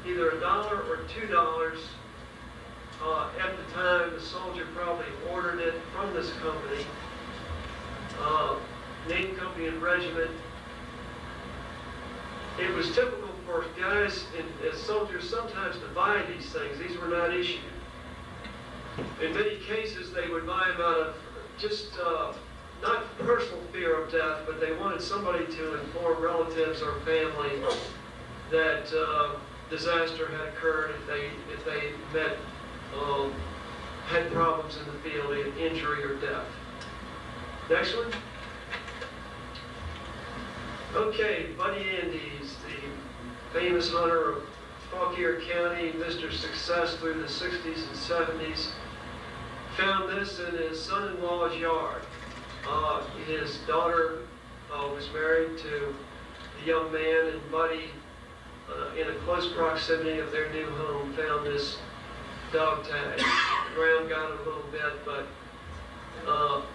either $1 or $2. At the time, the soldier probably ordered it from this company, name, company, and regiment. It was typical for guys as soldiers sometimes to buy these things. These were not issued. In many cases, they would buy them out of just not personal fear of death, but they wanted somebody to inform relatives or family that disaster had occurred if they met had problems in the field, injury or death. Next one. Okay, Buddy Andes, the famous hunter of Fauquier County, Mr. Success through the 60s and 70s, found this in his son-in-law's yard. His daughter was married to the young man, and Buddy, in a close proximity of their new home, found this dog tag. The ground got it a little bit, but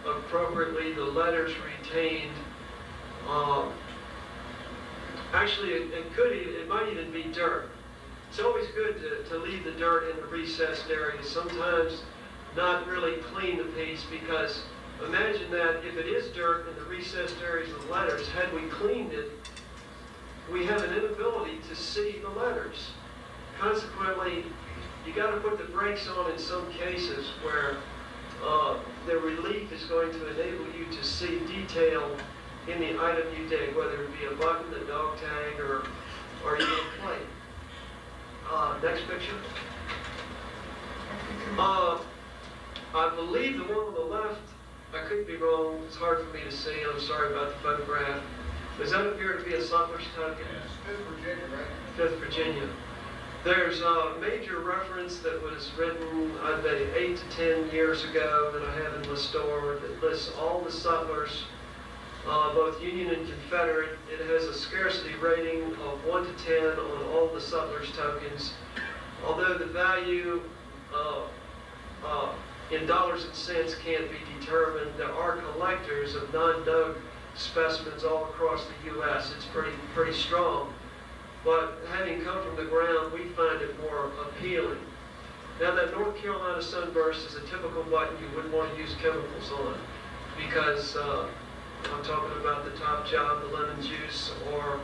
appropriately the letters retained. Actually, it might even be dirt. It's always good to leave the dirt in the recessed areas. Sometimes not really clean the piece, because imagine that if it is dirt in the recessed areas of the letters, had we cleaned it, we have an inability to see the letters. Consequently, you got to put the brakes on in some cases where the relief is going to enable you to see detail in the item you dig, whether it be a button, a dog tag, or even a plate. Next picture. I believe the one on the left, I could be wrong, it's hard for me to see, I'm sorry about the photograph. Does that appear to be a sutler's token? Yes, 5th Virginia, right? 5th Virginia. There's a major reference that was written, I'd say 8 to 10 years ago, that I have in the store that lists all the sutlers, both Union and Confederate. It has a scarcity rating of 1 to 10 on all the sutlers tokens. Although the value in dollars and cents can't be determined, there are collectors of non-dug specimens all across the U.S. It's pretty strong. But having come from the ground, we find it more appealing. Now, that North Carolina sunburst is a typical button you wouldn't want to use chemicals on, because I'm talking about the top job, the lemon juice, or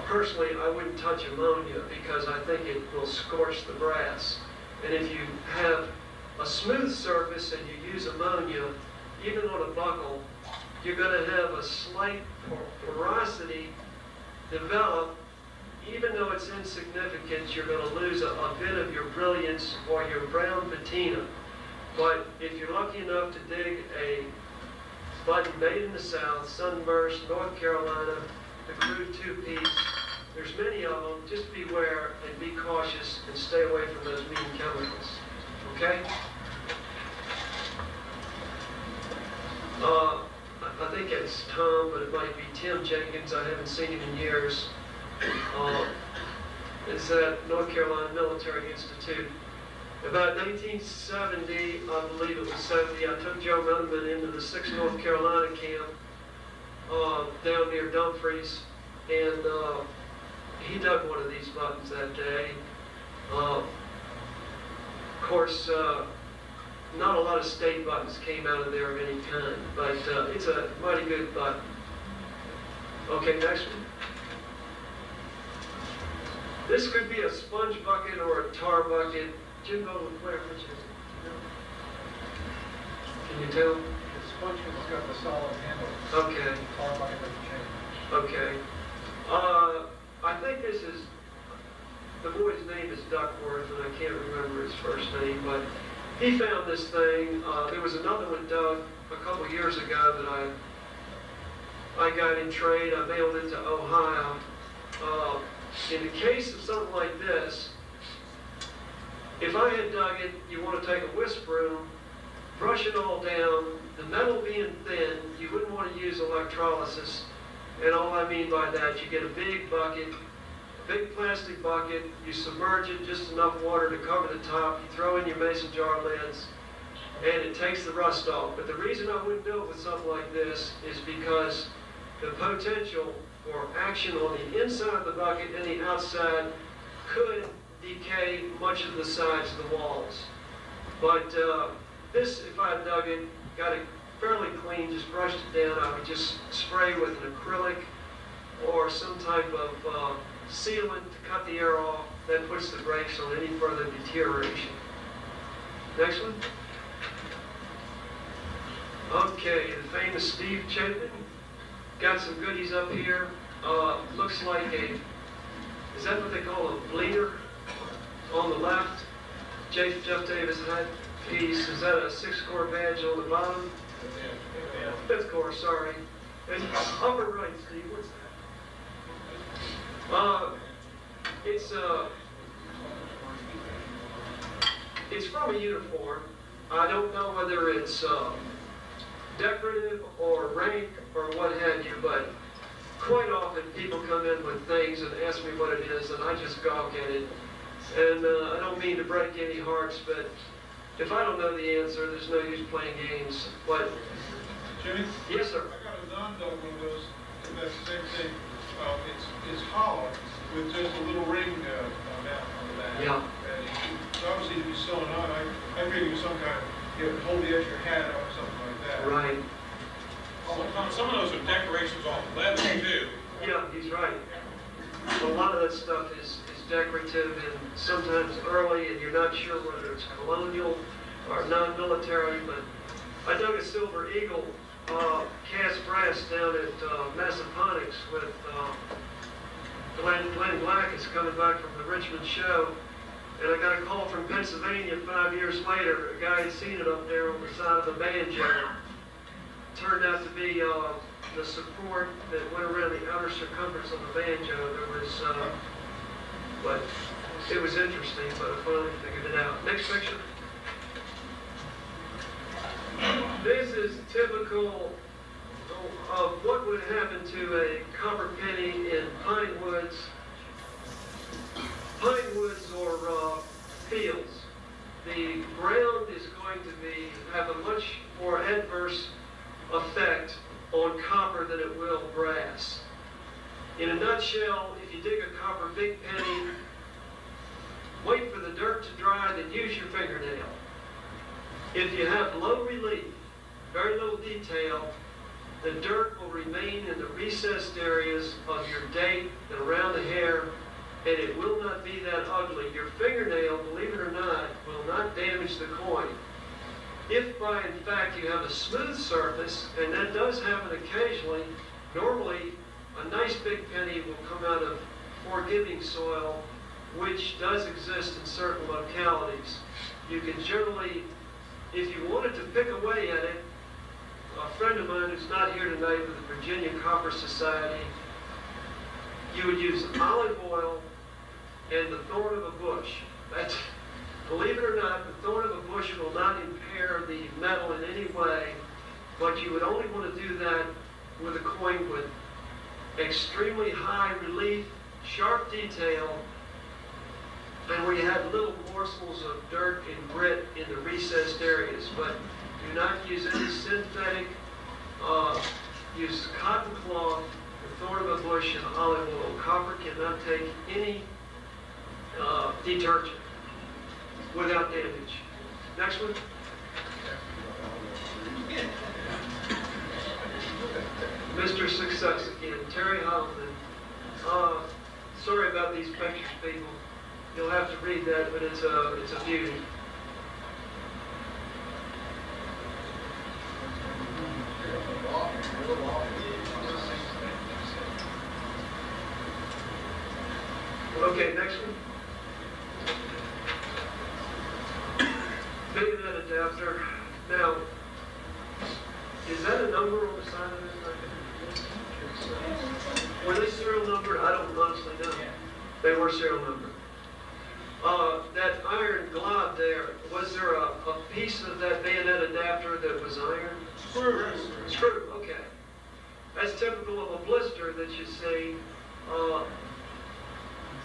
personally, I wouldn't touch ammonia because I think it will scorch the brass. And if you have a smooth surface and you use ammonia, even on a buckle, you're going to have a slight porosity develop. Even though it's insignificant, you're going to lose a bit of your brilliance or your brown patina. But if you're lucky enough to dig a button made in the South, sunburst, North Carolina, the crude two-piece, there's many of them. Just beware and be cautious and stay away from those mean chemicals. Okay? I think it's Tom, but it might be Tim Jenkins. I haven't seen him in years. It's at North Carolina Military Institute. About 1970, I believe it was 70, I took Joe Miniman into the 6th North Carolina camp down near Dumfries, and he dug one of these buttons that day. Of course, not a lot of state buttons came out of there of any kind, but it's a mighty good button. Okay, next one. This could be a sponge bucket or a tar bucket. Jim, go with where? Which is it? Can you tell? The sponge has got the solid handle. Okay. The tar bucket doesn't change. Okay. I think this is, the boy's name is Duckworth, and I can't remember his first name, but he found this thing. There was another one dug a couple years ago that I got in trade. I mailed it to Ohio. In the case of something like this, if I had dug it, you want to take a whisk broom, brush it all down, the metal being thin, you wouldn't want to use electrolysis. And all I mean by that, you get a big bucket, a big plastic bucket, you submerge it, just enough water to cover the top, you throw in your mason jar lids, and it takes the rust off. But the reason I wouldn't do it with something like this is because the potential for action on the inside of the bucket and the outside could decay much of the sides of the walls. But this, if I dug it, got it fairly clean, just brushed it down, I would just spray with an acrylic or some type of sealant to cut the air off. That puts the brakes on any further deterioration. Next one. Okay, the famous Steve Chapman. Got some goodies up here. Looks like a, is that what they call a bleeder on the left? Jeff Davis had piece. Is that a 6-core badge on the bottom? 5th core, sorry. And upper right, Steve, what's that? It's from a uniform. I don't know whether it's decorative or rank or what have you, but quite often people come in with things and ask me what it is, and I just gawk at it. And I don't mean to break any hearts, but if I don't know the answer, there's no use playing games. But Jimmy? Yes, sir. I got a non-dug one of those, and that's the same thing. It's hollow with just a little ring on the back. Yeah. And it's obviously to be sewn on. I figured it was some kind of, hold the edge of your hat or something like that. Right. Some of those are decorations on leather too. Yeah, he's right. A lot of that stuff is decorative and sometimes early, and you're not sure whether it's colonial or non-military, but I dug a silver eagle cast brass down at Manassas with Glenn Black is coming back from the Richmond show, and I got a call from Pennsylvania 5 years later. A guy had seen it up there on the side of the banjo. Turned out to be the support that went around the outer circumference of the banjo. There was, but it was interesting, but I finally figured it out. Next picture. This is typical of what would happen to a copper penny in pine woods or fields. The ground is going to have a much more adverse effect on copper than it will brass. In a nutshell, if you dig a copper big penny, wait for the dirt to dry, then use your fingernail. If you have low relief, very little detail, the dirt will remain in the recessed areas of your date and around the hair, and it will not be that ugly. Your fingernail, believe it or not, will not damage the coin. If by, in fact, you have a smooth surface, and that does happen occasionally, normally a nice big penny will come out of forgiving soil, which does exist in certain localities. You can generally, if you wanted to pick away at it, a friend of mine who's not here tonight with the Virginia Copper Society, you would use olive oil and the thorn of a bush. That's, believe it or not, the thorn of a bush will not impair the metal in any way, but you would only want to do that with a coin with extremely high relief, sharp detail, and where you have little morsels of dirt and grit in the recessed areas. But do not use any synthetic, use cotton cloth, the thorn of a bush, and olive oil. Copper cannot take any detergent without damage. Next one. Mr. Success again, Terry Holloman. Sorry about these pictures, people. You'll have to read that, but it's a beauty. Okay, next one. Bayonet adapter. Now, is that a number on the side of this? Were they serial numbered? I don't honestly know. They were serial numbered. That iron glob there, was there a piece of that bayonet adapter that was iron? Screw. Screw, okay. That's typical of a blister that you see.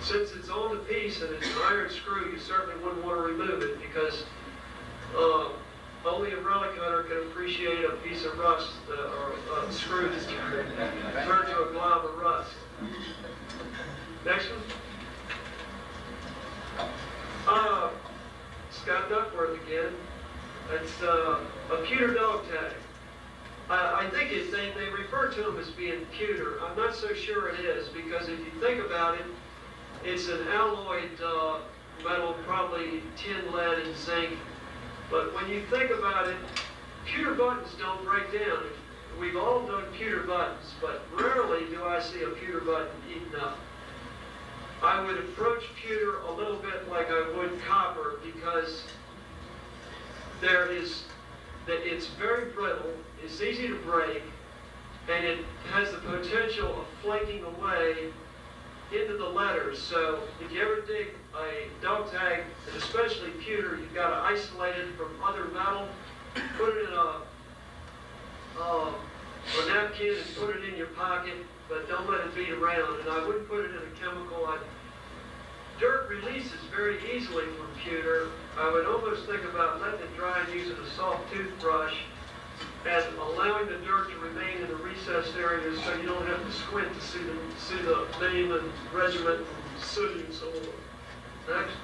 Since it's on the piece and it's an iron screw, you certainly wouldn't want to remove it because only a relic hunter can appreciate a piece of rust or a screw that's turned to a glob of rust. Next one. It's a pewter dog tag. I think they refer to them as being pewter. I'm not so sure it is, because if you think about it, it's an alloyed metal, probably tin, lead, and zinc. But when you think about it, pewter buttons don't break down. We've all done pewter buttons, but rarely do I see a pewter button eaten up. I would approach pewter a little bit like I would copper, because it's very brittle, it's easy to break, and it has the potential of flaking away into the letters. So if you ever dig a dog tag, and especially pewter, you've got to isolate it from other metal, put it in a napkin and put it in your pocket, but don't let it beat around. And I wouldn't put it in a chemical. Dirt releases very easily from pewter. I would almost think about letting it dry and using a soft toothbrush and allowing the dirt to remain in the recessed areas so you don't have to squint to see the name and regiment and city and so on. Next.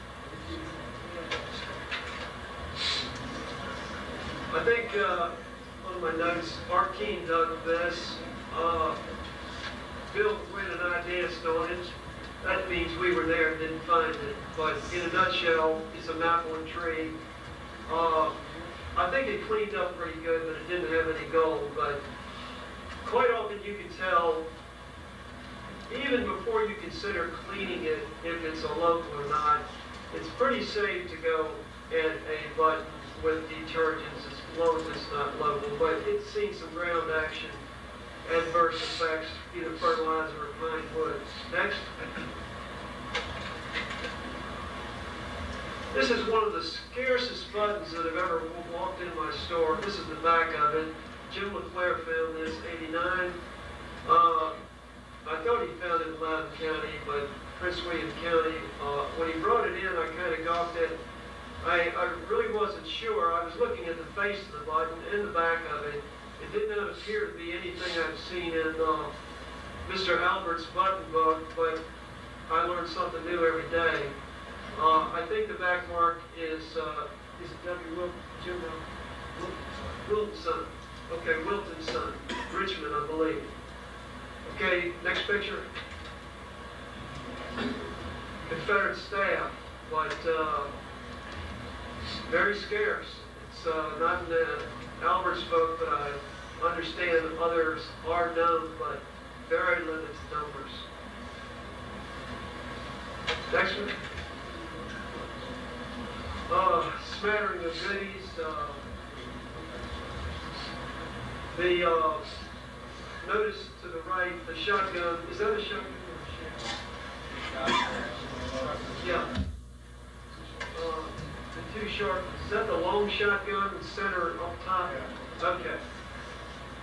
I think one of my notes, Art Keene dug this. Bill Quinn and I danced on it. That means we were there and didn't find it. But in a nutshell, it's a maple tree. I think it cleaned up pretty good, but it didn't have any gold. But quite often you can tell, even before you consider cleaning it, if it's a local or not. It's pretty safe to go at a button with detergents as long as it's not local. But it's seen some ground action, adverse effects, either fertilizer or pine wood. Next. This is one of the scarcest buttons that have ever walked in my store. This is the back of it. Jim LeClaire found this, 89. I thought he found it in Loudoun County, but Prince William County. When he brought it in, I kind of gawked at it. I really wasn't sure. I was looking at the face of the button and the back of it. It did not appear to be anything I've seen in Mr. Albert's button book, but I learned something new every day. I think the back mark is it W. Jim Wilton's son? Okay, Wilton's son, Richmond, I believe. Okay, next picture. Confederate staff, but very scarce. It's not in Albert's book, but I understand others are known, but very limited numbers. Next one. Smattering of goodies. The notice to the right, the shotgun. Is that a shotgun? Yeah. The two sharp. Is that the long shotgun in the center up top? Okay.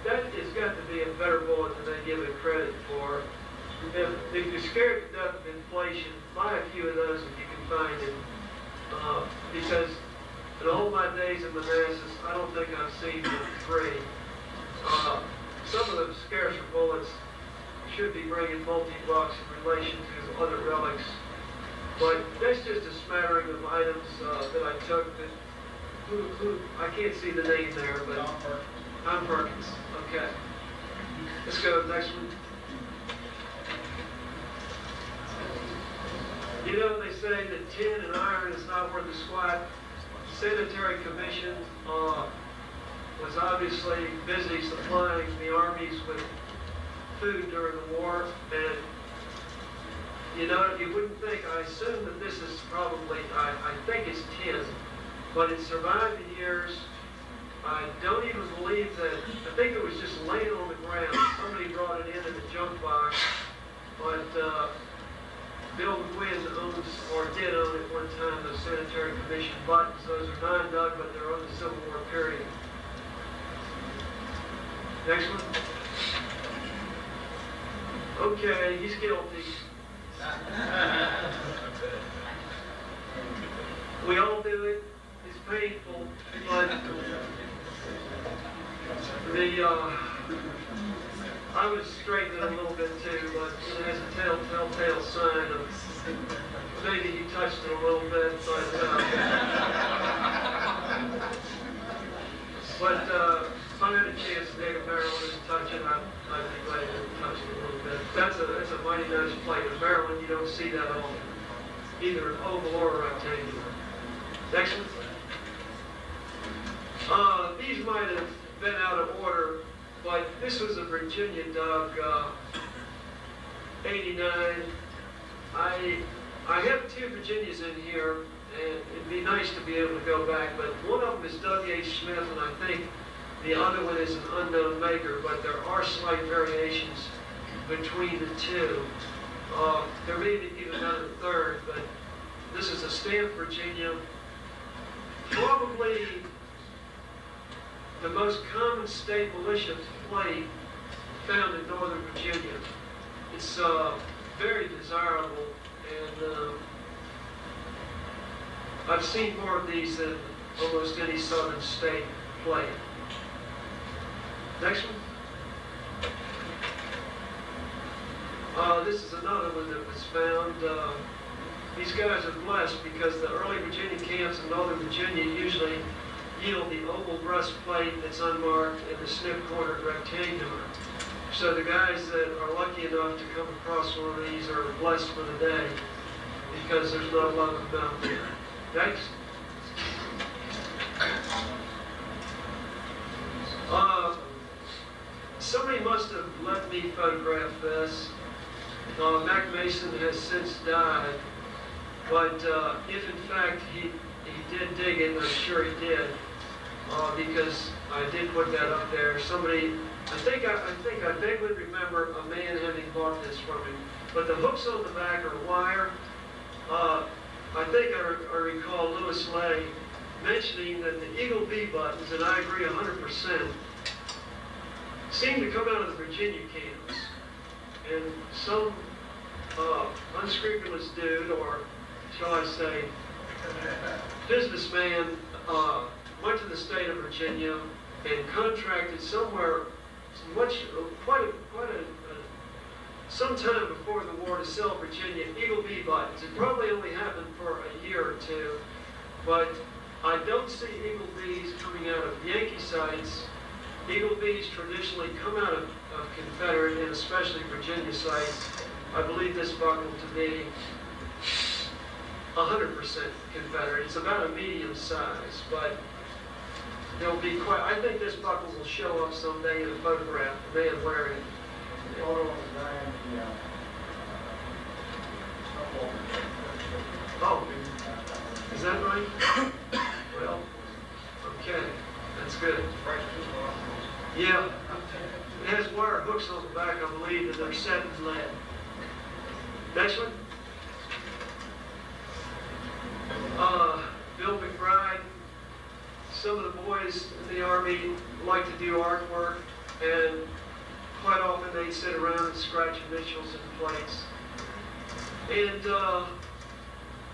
That has got to be a better bullet than they give it credit for. If you're scared to death of inflation, buy a few of those if you can find it. Because in all my days in Manassas, I don't think I've seen them free. Some of them scarcer bullets should be bringing multi-bucks in relation to other relics. But that's just a smattering of items that I took. That, I can't see the name there, but Tom Perkins. Okay. Let's go to the next one. You know, they say that tin and iron is not worth a squat. The Sanitary Commission was obviously busy supplying the armies with food during the war, and you know, you wouldn't think, I assume that this is probably, I think it's tin, but it survived the years. I don't even believe that, I think it was just laying on the ground. Somebody brought it in the junk box, but Bill Quinn owns, or did own at one time, the Sanitary Commission buttons. Those are non-dug, but they're on the Civil War period. Next one. Okay, he's guilty. We all do it. It's painful, but I was straightening a little bit too, but it has a telltale sign of maybe he touched it a little bit, but But if I had a chance to dig a Maryland and touch it, I'd be glad to touch it a little bit. That's a mighty nice plate. In Maryland, you don't see that often, either an oval or a rectangular. Next one. These might have been out of order, but this was a Virginia dug, 89. I have two Virginias in here, and it'd be nice to be able to go back, but one of them is W.H. Smith, and I think the other one is an unknown maker, but there are slight variations between the two. There may be even another third, but this is a stamp Virginia. Probably the most common state militia plate found in Northern Virginia. It's very desirable, and I've seen more of these than almost any southern state plate. Next one. This is another one that was found. These guys are blessed because the early Virginia camps in Northern Virginia usually yield the oval breastplate that's unmarked and the snip-cornered rectangular. So the guys that are lucky enough to come across one of these are blessed for the day because there's not a lot of them out there. Next. Somebody must have let me photograph this. Mac Mason has since died, but if in fact he did dig it, and I'm sure he did, because I did put that up there. Somebody, I think I vaguely remember a man having bought this from him, but the hooks on the back are wire. I think I recall Lewis Lay mentioning that the Eagle B buttons, and I agree 100%, seem to come out of the Virginia camps. And some unscrupulous dude, or shall I say, businessman, went to the state of Virginia and contracted somewhere some time before the war to sell Virginia Eagle B buttons. It probably only happened for a year or two, but I don't see Eagle Bs coming out of Yankee sites. Eagle Bs traditionally come out of Confederate and especially Virginia sites. I believe this buckle to be 100% Confederate. It's about a medium size, but there'll be quite, I think this buckle will show up someday in a photograph, the man wearing it. Oh, is that right? Well, okay, that's good. Yeah, it has wire hooks on the back, I believe, and they're set in lead. Next one. Bill Mcbride. Some of the boys in the Army like to do artwork, and quite often they'd sit around and scratch initials and plates. And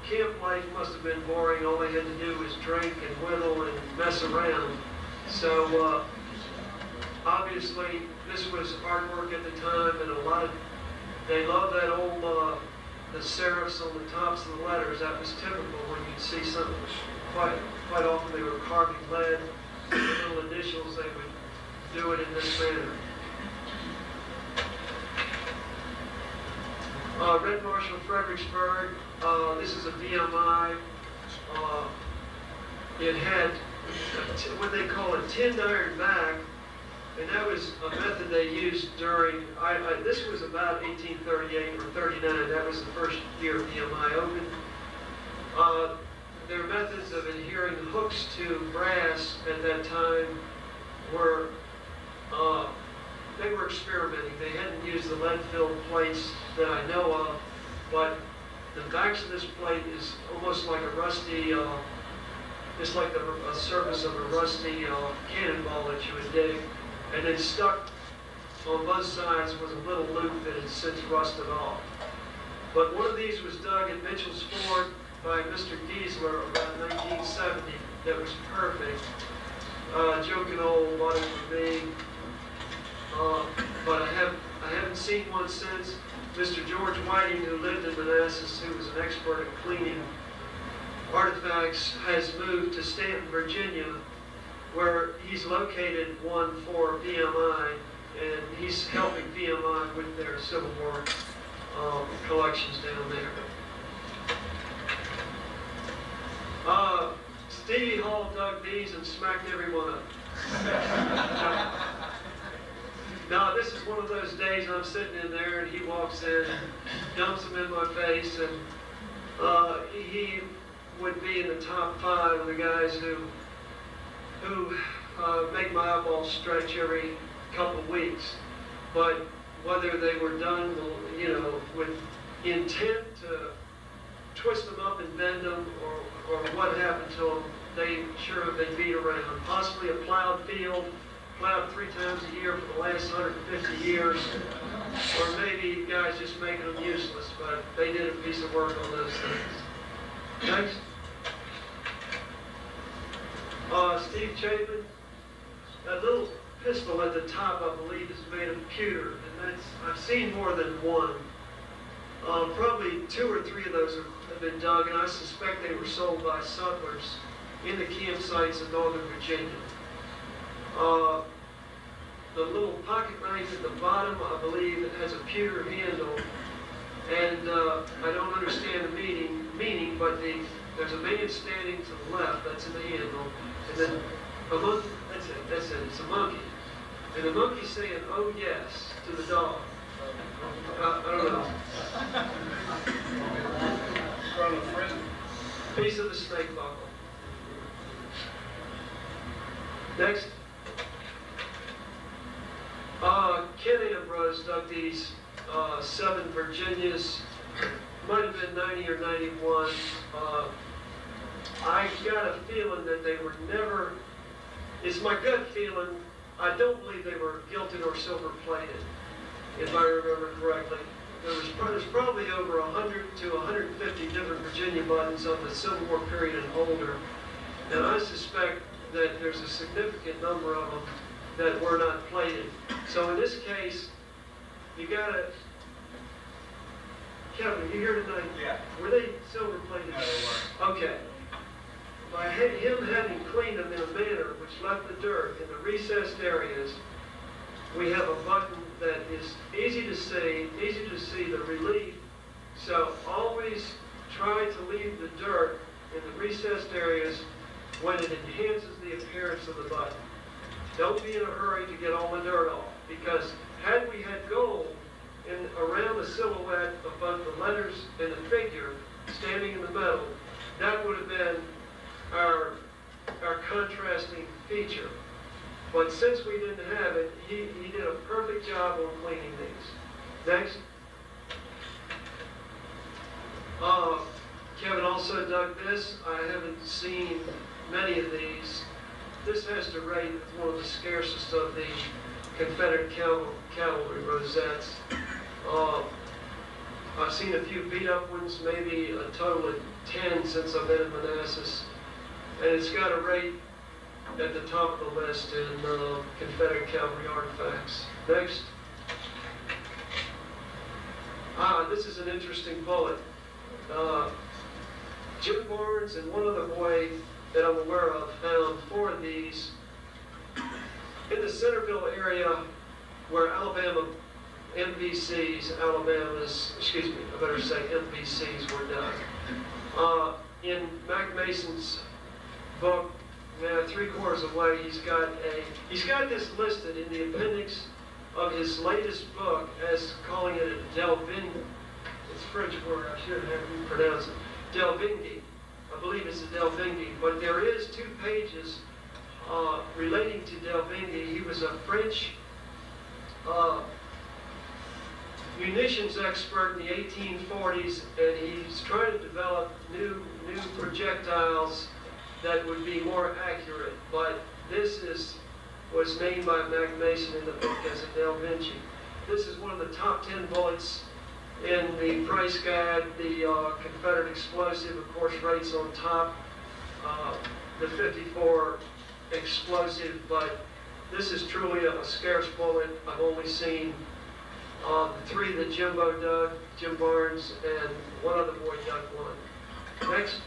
camp life must have been boring. All they had to do was drink and whittle and mess around. So obviously this was artwork at the time, and they loved that old the serifs on the tops of the letters. That was typical when you'd see something. Quite often they were carving lead, the little initials. They would do it in this manner. Red Marshal Fredericksburg. This is a VMI. It had what they call a tinned iron back, and that was a method they used during, this was about 1838 or 39. That was the first year VMI opened. Their methods of adhering hooks to brass at that time were, they were experimenting. They hadn't used the lead-filled plates that I know of, but the backs of this plate is almost like a rusty, it's like the surface of a rusty cannonball that you would dig, and then stuck on both sides was a little loop that had since rusted off. But one of these was dug at Mitchell's Ford by Mr. Giesler about 1970. That was perfect. Joe Canole bought it for me, but I haven't seen one since. Mr. George Whiting, who lived in Manassas, who was an expert at cleaning artifacts, has moved to Stanton, Virginia, where he's located one for VMI, and he's helping VMI with their Civil War collections down there. Stevie Hall dug these and smacked every one of them. Now, this is one of those days I'm sitting in there and he walks in, dumps them in my face, and he would be in the top 5 of the guys who make my eyeballs stretch every couple of weeks. But whether they were done, you know, with intent to twist them up and bend them, or what happened to them, they sure have been beat around. Possibly a plowed field, plowed 3 times a year for the last 150 years, or maybe guys just making them useless, but they did a piece of work on those things. Next. Steve Chapman, that little pistol at the top, I believe, is made of pewter, and I've seen more than one. Probably 2 or 3 of those have been dug, and I suspect they were sold by sutlers in the campsites in Northern Virginia. The little pocket knife at the bottom, I believe, it has a pewter handle, and I don't understand the meaning, but there's a man standing to the left, that's in the handle, and then a monkey, that's it, it's a monkey. And the monkey's saying, "Oh yes," to the dog. I don't know. From a friend. Piece of the snake buckle. Next. Ken Ambrose dug these 7 Virginias. Might have been 90 or 91. I got a feeling that they were never, it's my gut feeling, I don't believe they were gilded or silver plated, if I remember correctly. There's probably over 100 to 150 different Virginia buttons of the Civil War period and older, and I suspect that there's a significant number of them that were not plated. So in this case, you gotta, Kevin, are you here tonight? Yeah. Were they silver plated? No, they weren't. Okay. By him having cleaned them in a manner which left the dirt in the recessed areas, we have a button that is easy to see the relief. So always try to leave the dirt in the recessed areas when it enhances the appearance of the button. Don't be in a hurry to get all the dirt off, because had we had gold around the silhouette of both the letters and the figure standing in the middle, that would have been our contrasting feature. But since we didn't have it, he did a perfect job on cleaning these. Next. Kevin also dug this. I haven't seen many of these. This has to rate with one of the scarcest of the Confederate cavalry rosettes. I've seen a few beat up ones, maybe a total of 10 since I've been in Manassas. And it's got a rate at the top of the list in Confederate cavalry artifacts. Next. This is an interesting bullet. Jim Barnes and one other boy that I'm aware of found 4 of these in the Centerville area where Alabama's, excuse me, I better say MVCs were done. In Mac Mason's book, 3/4 of the way, he's got this listed in the appendix of his latest book as calling it a Delvingi. It's a French word, I should have you pronounce it. Delvingi. I believe it's a Delvingi, but there is 2 pages relating to Delvingi. He was a French munitions expert in the 1840s, and he's trying to develop new projectiles that would be more accurate. But this was named by Mac Mason in the book as a Delvingi. This is one of the top 10 bullets in the price guide. The Confederate explosive, of course, rates on top. The 54 explosive, but this is truly a scarce bullet. I've only seen 3 that Jimbo dug, Jim Barnes, and one other boy dug 1. Next.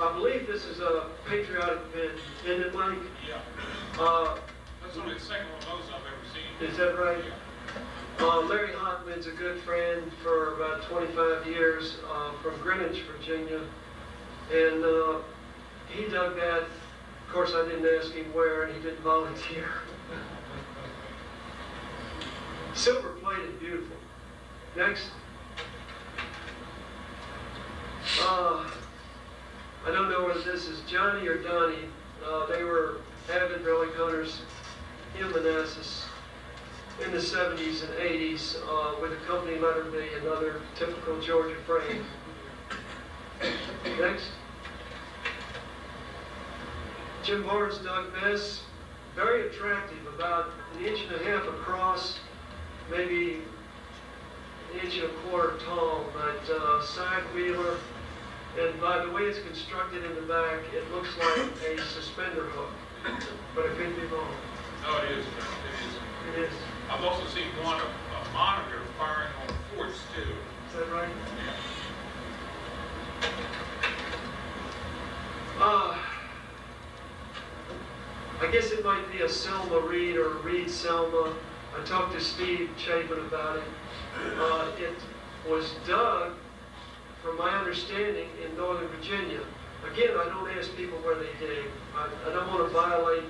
I believe this is a patriotic pin, isn't it, Mike? Yeah. That's only the second one of those I've ever seen. Is that right? Yeah. Larry Hoffman's a good friend for about 25 years from Greenwich, Virginia. And he dug that. Of course, I didn't ask him where, and he didn't volunteer. Silver plated, beautiful. Next. I don't know whether this is Johnny or Donnie. They were avid relic hunters in Manassas in the 70s and 80s with a company letter B, another typical Georgia frame. Next. Jim Barnes dug this. Very attractive, about 1.5 inches across, maybe 1.25 inches tall, but side wheeler. And by the way it's constructed in the back, it looks like a suspender hook, but I could be wrong. No, it is. It is. It is. I've also seen one, a monitor firing on forts too. Is that right? Yeah. I guess it might be a Selma Reed or a Reed Selma. I talked to Steve Chapman about it. It was dug, from my understanding, in Northern Virginia. Again, I don't ask people where they dig. I don't want to violate,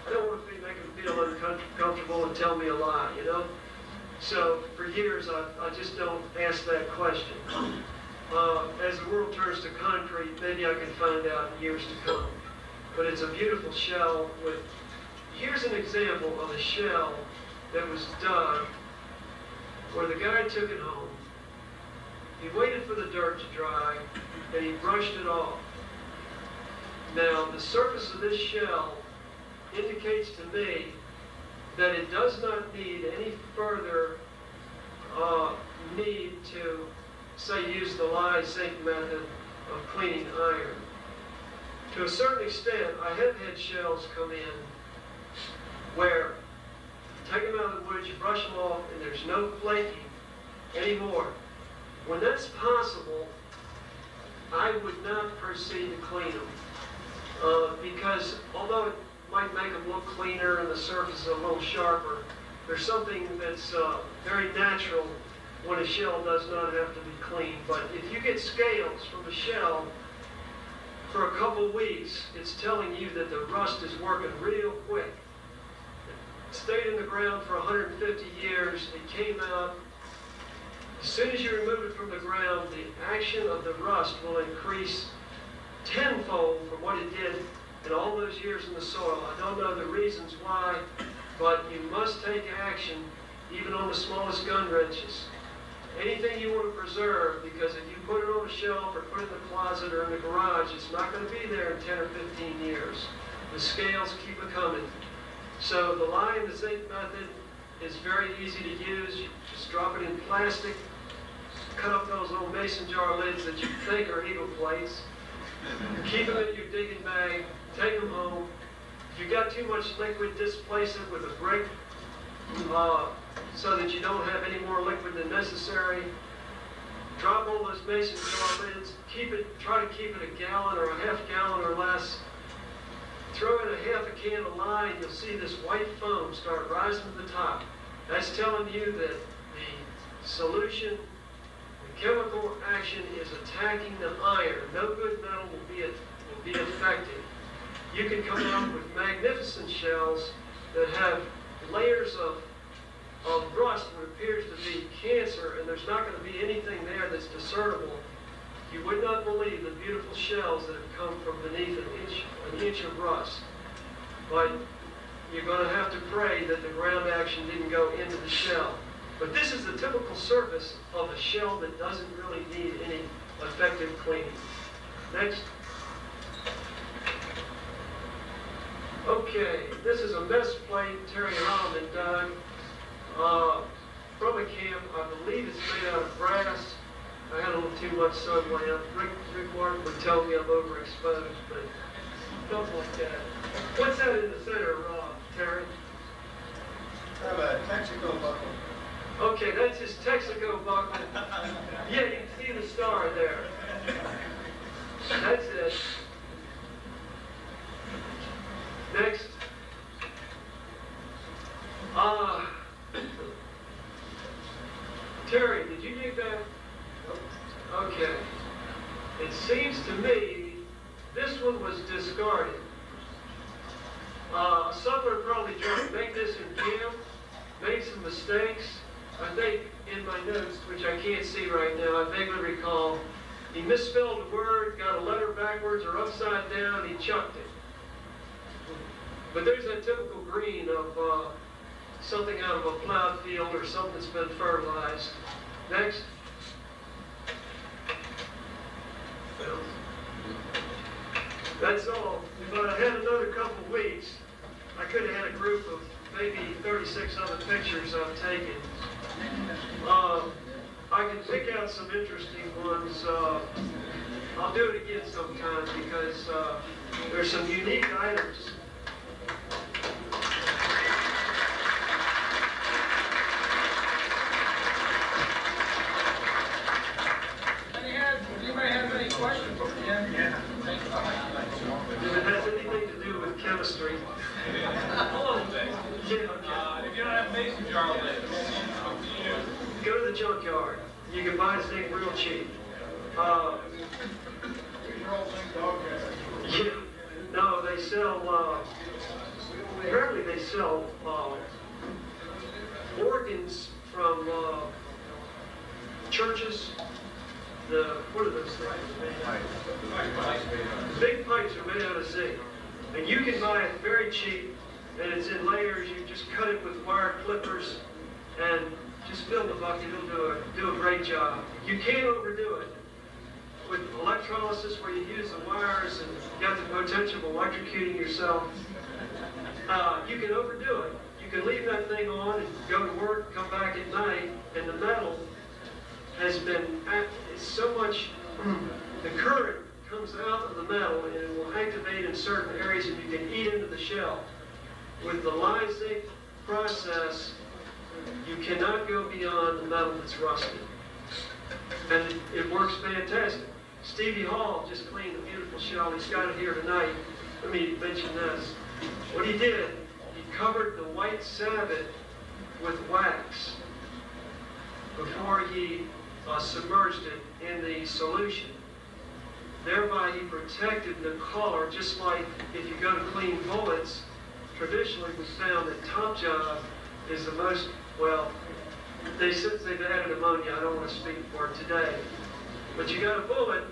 I don't want to make them feel uncomfortable and tell me a lie, you know? So for years, I just don't ask that question. As the world turns to concrete, maybe I can find out in years to come. But it's a beautiful shell with, here's an example of a shell that was dug where the guy took it home. He waited for the dirt to dry, and he brushed it off. Now, the surface of this shell indicates to me that it does not need any further need to, say, use the lye zinc method of cleaning iron. To a certain extent, I have had shells come in where you take them out of the wood, you brush them off, and there's no flaking anymore. When that's possible, I would not proceed to clean them because although it might make them look cleaner and the surface is a little sharper, there's something that's very natural when a shell does not have to be cleaned. But if you get scales from a shell for a couple weeks, it's telling you that the rust is working real quick. It stayed in the ground for 150 years. It came out. As soon as you remove it from the ground, the action of the rust will increase tenfold from what it did in all those years in the soil. I don't know the reasons why, but you must take action even on the smallest gun wrenches. Anything you want to preserve, because if you put it on a shelf or put it in the closet or in the garage, it's not going to be there in 10 or 15 years. The scales keep it coming. So the lye and the zinc method is very easy to use. You just drop it in plastic, cut up those little mason jar lids that you think are eagle plates, keep them in your digging bag, take them home. If you've got too much liquid, displace it with a brick so that you don't have any more liquid than necessary. Drop all those mason jar lids, try to keep it a gallon or a half gallon or less. Throw in a half a can of lye and you'll see this white foam start rising to the top. That's telling you that the solution, the chemical action is attacking the iron. No good metal will be effective. You can come up with magnificent shells that have layers of rust that appears to be cancer, and there's not going to be anything there that's discernible. You would not believe the beautiful shells that have come from beneath an inch of rust. But you're going to have to pray that the ground action didn't go into the shell. But this is the typical surface of a shell that doesn't really need any effective cleaning. Next. Okay, this is a mess plate Terry Holloman dug from a camp. I believe it's made out of brass. I had a little too much sunlight. Rick Martin would tell me I'm overexposed, but something like that. What's that in the center, Terry? I have a Texaco buckle. Okay, that's his Texaco buckle. Yeah, you can see the star there. That's it. Terry, did you dig that? Okay. It seems to me this one was discarded. Someone probably tried to make this in camp, made some mistakes. I think in my notes, which I can't see right now, I vaguely recall, he misspelled a word, got a letter backwards or upside down, he chucked it. But there's that typical green of something out of a plowed field or something that's been fertilized. Next. That's all. If I'd had another couple weeks, I could have had a group of maybe 36 other pictures I've taken. I can pick out some interesting ones. I'll do it again sometime because there's some unique items. Anybody have any questions? Yeah. If it has anything to do with chemistry. Hold on a second. Yeah, okay. If you don't have a mason jar left, Go to the junkyard. You can buy this thing real cheap. Yeah, no, they sell, apparently they sell organs from churches. What are those things? Big pipes are made out of zinc. And you can buy it very cheap, and it's in layers. You just cut it with wire clippers and just fill the bucket. It'll do a great job. You can't overdo it. With electrolysis, where you use the wires and you got the potential of electrocuting yourself, you can overdo it. You can leave that thing on and go to work, come back at night, and the metal has been, it's so much, the current comes out of the metal and it will activate in certain areas and you can eat into the shell. With the lysate process, you cannot go beyond the metal that's rusted. And it works fantastic. Stevie Hall just cleaned a beautiful shell. He's got it here tonight. Let me mention this. What he did, he covered the white sabot with wax before he submerged it in the solution. Thereby he protected the color, just like if you go to clean bullets, traditionally we found that top job is the most, well, since they've added ammonia, I don't want to speak for it today, but you got a bullet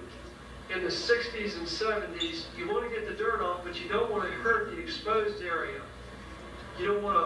in the 60s and 70s, you want to get the dirt off, but you don't want to hurt the exposed area. You don't want to